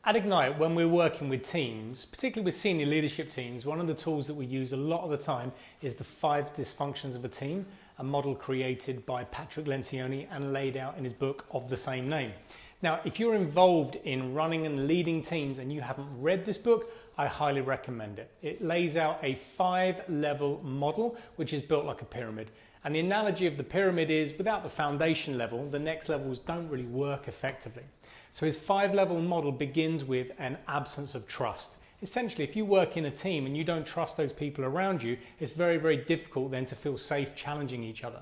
At Ignite, when we're working with teams, particularly with senior leadership teams, one of the tools that we use a lot of the time is the 5 dysfunctions of a team, a model created by Patrick Lencioni and laid out in his book of the same name. Now, if you're involved in running and leading teams and you haven't read this book, I highly recommend it. It lays out a 5-level model, which is built like a pyramid. And the analogy of the pyramid is without the foundation level, the next levels don't really work effectively. So his 5-level model begins with an absence of trust. Essentially, if you work in a team and you don't trust those people around you, it's very, very difficult then to feel safe challenging each other.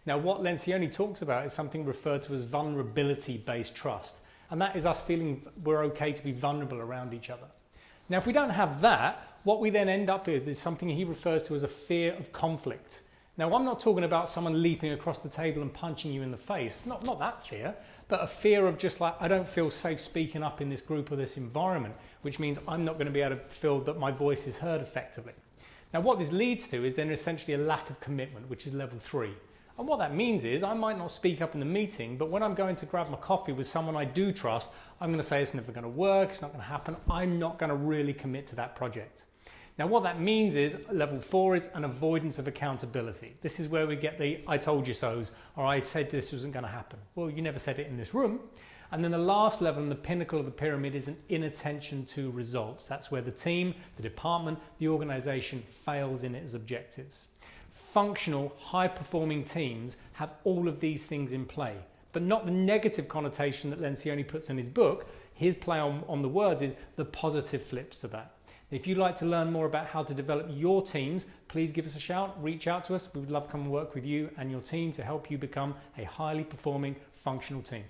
Now, what Lencioni talks about is something referred to as vulnerability-based trust. And that is us feeling we're okay to be vulnerable around each other. Now, if we don't have that, what we then end up with is something he refers to as a fear of conflict. Now, I'm not talking about someone leaping across the table and punching you in the face, not that fear, but a fear of just like, I don't feel safe speaking up in this group or this environment, which means I'm not going to be able to feel that my voice is heard effectively. Now, what this leads to is then essentially a lack of commitment, which is level 3. And what that means is I might not speak up in the meeting, but when I'm going to grab my coffee with someone I do trust, I'm going to say it's never going to work, it's not going to happen, I'm not going to really commit to that project. Now, what that means is level 4 is an avoidance of accountability. This is where we get the I told you so's, or I said this wasn't going to happen. Well, you never said it in this room. And then the last level and the pinnacle of the pyramid is an inattention to results. That's where the team, the department, the organization fails in its objectives. Functional, high-performing teams have all of these things in play, but not the negative connotation that Lencioni puts in his book. His play on the words is the positive flips to that. If you'd like to learn more about how to develop your teams, please give us a shout, reach out to us. We would love to come and work with you and your team to help you become a highly performing functional team.